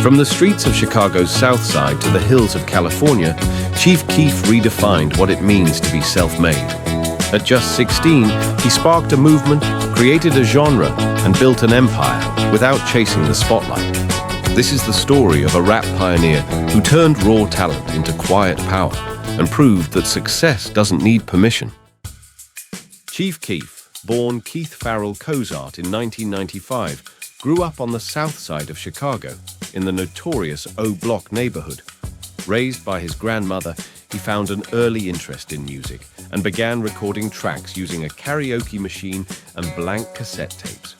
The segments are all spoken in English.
From the streets of Chicago's South Side to the hills of California, Chief Keef redefined what it means to be self-made. At just 16, he sparked a movement, created a genre, and built an empire without chasing the spotlight. This is the story of a rap pioneer who turned raw talent into quiet power and proved that success doesn't need permission. Chief Keef, born Keith Farrell Cozart in 1995, grew up on the south side of Chicago, in the notorious O Block neighborhood. Raised by his grandmother, he found an early interest in music and began recording tracks using a karaoke machine and blank cassette tapes.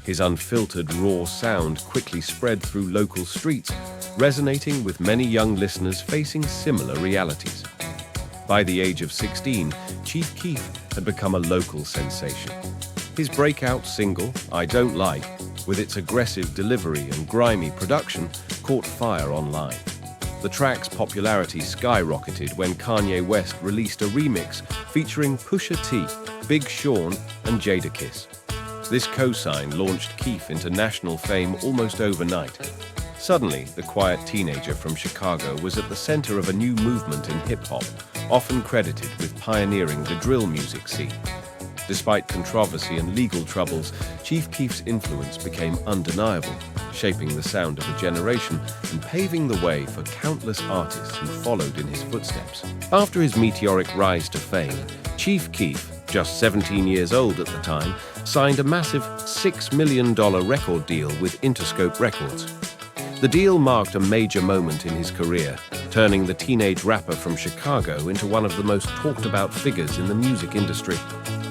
His unfiltered, raw sound quickly spread through local streets, resonating with many young listeners facing similar realities. By the age of 16, Chief Keef had become a local sensation. His breakout single, I Don't Like, with its aggressive delivery and grimy production, caught fire online. The track's popularity skyrocketed when Kanye West released a remix featuring Pusha T, Big Sean, and Jadakiss. This cosign launched Keef into national fame almost overnight. Suddenly, the quiet teenager from Chicago was at the center of a new movement in hip-hop, often credited with pioneering the drill music scene. Despite controversy and legal troubles, Chief Keef's influence became undeniable, shaping the sound of a generation and paving the way for countless artists who followed in his footsteps. After his meteoric rise to fame, Chief Keef, just 17 years old at the time, signed a massive $6 million record deal with Interscope Records. The deal marked a major moment in his career, turning the teenage rapper from Chicago into one of the most talked-about figures in the music industry.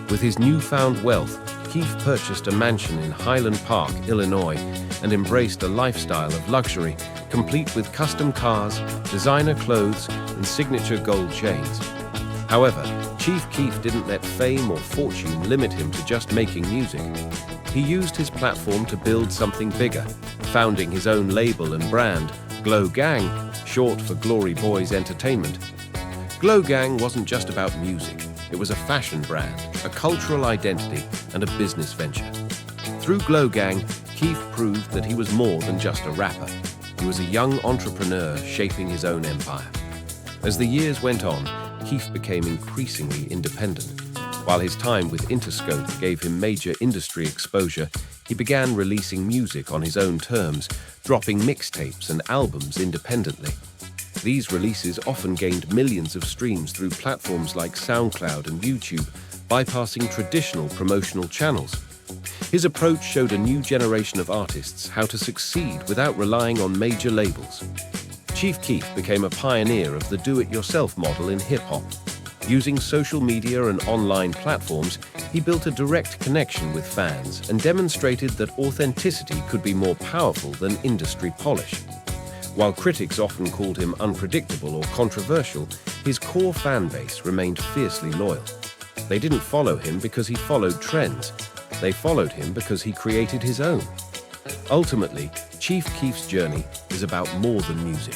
With his newfound wealth, Keef purchased a mansion in Highland Park, Illinois, and embraced a lifestyle of luxury, complete with custom cars, designer clothes, and signature gold chains. However, Chief Keef didn't let fame or fortune limit him to just making music. He used his platform to build something bigger, founding his own label and brand, Glow Gang, short for Glory Boys Entertainment. Glow Gang wasn't just about music. It was a fashion brand, a cultural identity, and a business venture. Through Glow Gang, Keef proved that he was more than just a rapper. He was a young entrepreneur shaping his own empire. As the years went on, Keef became increasingly independent. While his time with Interscope gave him major industry exposure, he began releasing music on his own terms, dropping mixtapes and albums independently. These releases often gained millions of streams through platforms like SoundCloud and YouTube, bypassing traditional promotional channels. His approach showed a new generation of artists how to succeed without relying on major labels. Chief Keef became a pioneer of the do-it-yourself model in hip-hop. Using social media and online platforms, he built a direct connection with fans and demonstrated that authenticity could be more powerful than industry polish. While critics often called him unpredictable or controversial, his core fan base remained fiercely loyal. They didn't follow him because he followed trends. They followed him because he created his own. Ultimately, Chief Keef's journey is about more than music.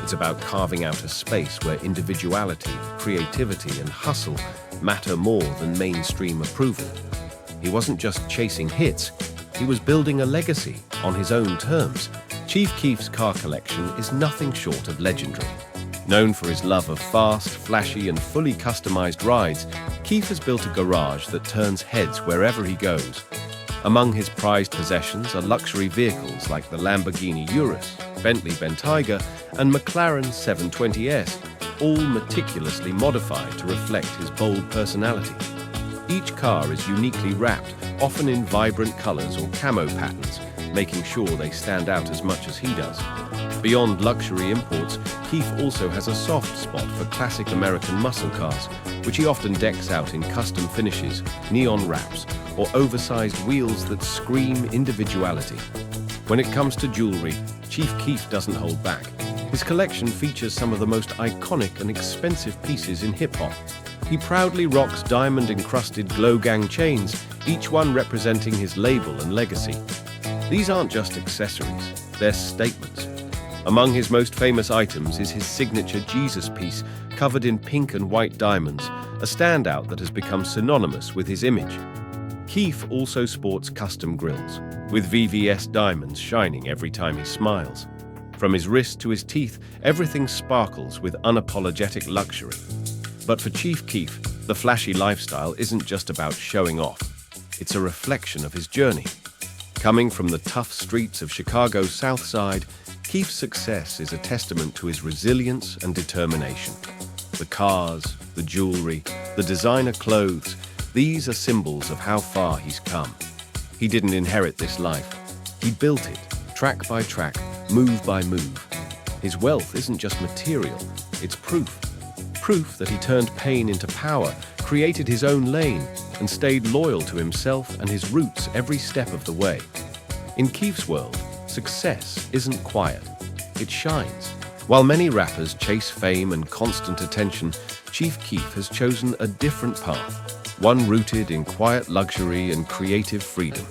It's about carving out a space where individuality, creativity, and hustle matter more than mainstream approval. He wasn't just chasing hits, he was building a legacy on his own terms. Chief Keef's car collection is nothing short of legendary. Known for his love of fast, flashy, and fully customized rides, Keef has built a garage that turns heads wherever he goes. Among his prized possessions are luxury vehicles like the Lamborghini Urus, Bentley Bentayga, and McLaren 720S, all meticulously modified to reflect his bold personality. Each car is uniquely wrapped, often in vibrant colors or camo patterns, making sure they stand out as much as he does. Beyond luxury imports, Keef also has a soft spot for classic American muscle cars, which he often decks out in custom finishes, neon wraps, or oversized wheels that scream individuality. When it comes to jewelry, Chief Keef doesn't hold back. His collection features some of the most iconic and expensive pieces in hip-hop. He proudly rocks diamond-encrusted Glow Gang chains, each one representing his label and legacy. These aren't just accessories, they're statements. Among his most famous items is his signature Jesus piece, covered in pink and white diamonds, a standout that has become synonymous with his image. Keef also sports custom grills, with VVS diamonds shining every time he smiles. From his wrist to his teeth, everything sparkles with unapologetic luxury. But for Chief Keef, the flashy lifestyle isn't just about showing off. It's a reflection of his journey. Coming from the tough streets of Chicago's South Side, Keef's success is a testament to his resilience and determination. The cars, the jewelry, the designer clothes, these are symbols of how far he's come. He didn't inherit this life. He built it, track by track, move by move. His wealth isn't just material, it's proof. Proof that he turned pain into power, created his own lane, and stayed loyal to himself and his roots every step of the way. In Keef's world, success isn't quiet, it shines. While many rappers chase fame and constant attention, Chief Keef has chosen a different path, one rooted in quiet luxury and creative freedom.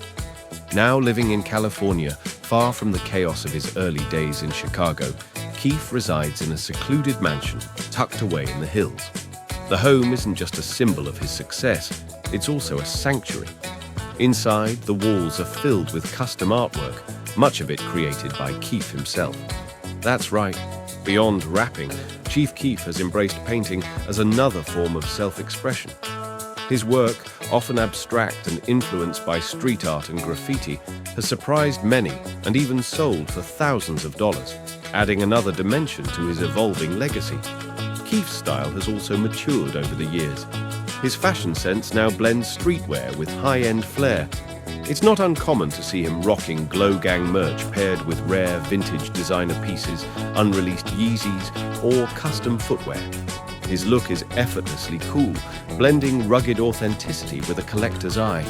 Now living in California, far from the chaos of his early days in Chicago, Keef resides in a secluded mansion tucked away in the hills. The home isn't just a symbol of his success, it's also a sanctuary. Inside, the walls are filled with custom artwork, much of it created by Keef himself. That's right, beyond rapping, Chief Keef has embraced painting as another form of self-expression. His work, often abstract and influenced by street art and graffiti, has surprised many and even sold for thousands of dollars, adding another dimension to his evolving legacy. Keef's style has also matured over the years. His fashion sense now blends streetwear with high-end flair. It's not uncommon to see him rocking Glow Gang merch paired with rare vintage designer pieces, unreleased Yeezys, or custom footwear. His look is effortlessly cool, blending rugged authenticity with a collector's eye.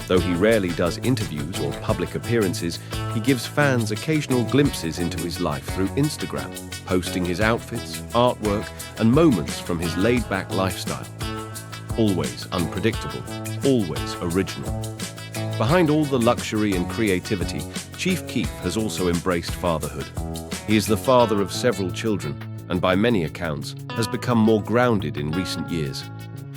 Though he rarely does interviews or public appearances, he gives fans occasional glimpses into his life through Instagram, posting his outfits, artwork, and moments from his laid-back lifestyle. Always unpredictable, always original. Behind all the luxury and creativity, Chief Keef has also embraced fatherhood. He is the father of several children, and by many accounts, has become more grounded in recent years.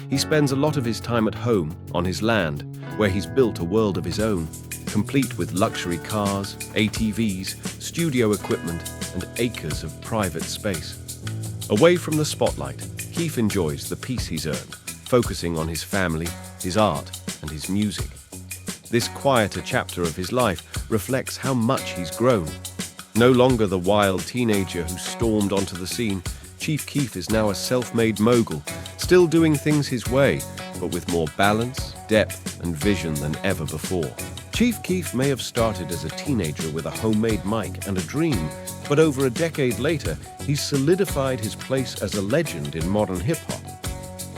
He spends a lot of his time at home, on his land, where he's built a world of his own, complete with luxury cars, ATVs, studio equipment, and acres of private space. Away from the spotlight, Keef enjoys the peace he's earned, focusing on his family, his art, and his music. This quieter chapter of his life reflects how much he's grown. No longer the wild teenager who stormed onto the scene, Chief Keef is now a self-made mogul, still doing things his way, but with more balance, depth, and vision than ever before. Chief Keef may have started as a teenager with a homemade mic and a dream, but over a decade later, he's solidified his place as a legend in modern hip-hop.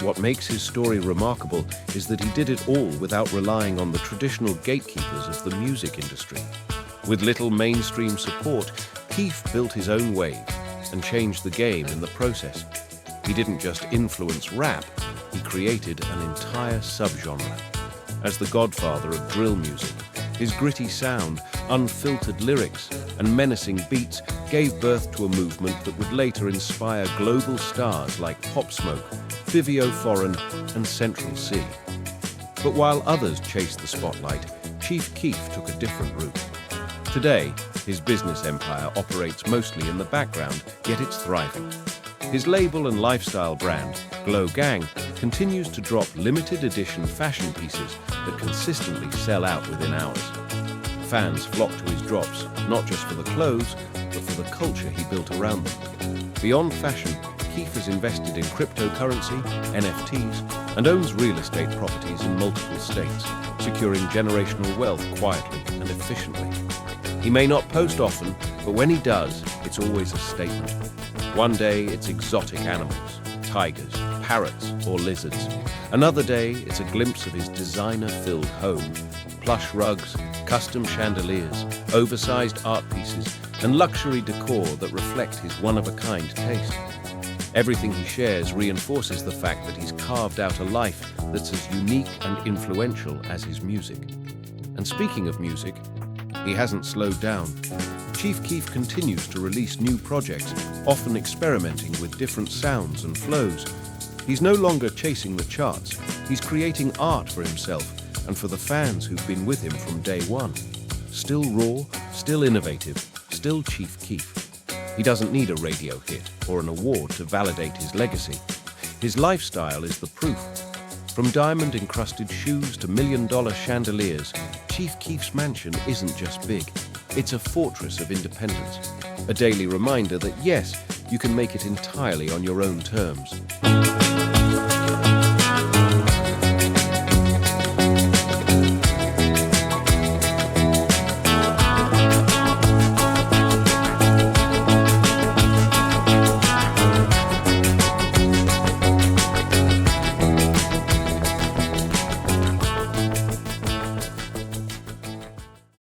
What makes his story remarkable is that he did it all without relying on the traditional gatekeepers of the music industry. With little mainstream support, Keef built his own wave and changed the game in the process. He didn't just influence rap, he created an entire subgenre. As the godfather of drill music, his gritty sound, unfiltered lyrics, and menacing beats gave birth to a movement that would later inspire global stars like Pop Smoke, Fivio Foreign, and Central C. But while others chased the spotlight, Chief Keef took a different route. Today, his business empire operates mostly in the background, yet it's thriving. His label and lifestyle brand, Glow Gang, continues to drop limited edition fashion pieces that consistently sell out within hours. Fans flock to his drops, not just for the clothes, but for the culture he built around them. Beyond fashion, Keef has invested in cryptocurrency, NFTs, and owns real estate properties in multiple states, securing generational wealth quietly and efficiently. He may not post often, but when he does, it's always a statement. One day, it's exotic animals, tigers, parrots, or lizards. Another day, it's a glimpse of his designer-filled home, plush rugs, custom chandeliers, oversized art pieces, and luxury decor that reflect his one-of-a-kind taste. Everything he shares reinforces the fact that he's carved out a life that's as unique and influential as his music. And speaking of music, he hasn't slowed down. Chief Keef continues to release new projects, often experimenting with different sounds and flows. He's no longer chasing the charts. He's creating art for himself and for the fans who've been with him from day one. Still raw, still innovative, still Chief Keef. He doesn't need a radio hit or an award to validate his legacy. His lifestyle is the proof. From diamond-encrusted shoes to million-dollar chandeliers, Chief Keef's mansion isn't just big. It's a fortress of independence. A daily reminder that yes, you can make it entirely on your own terms.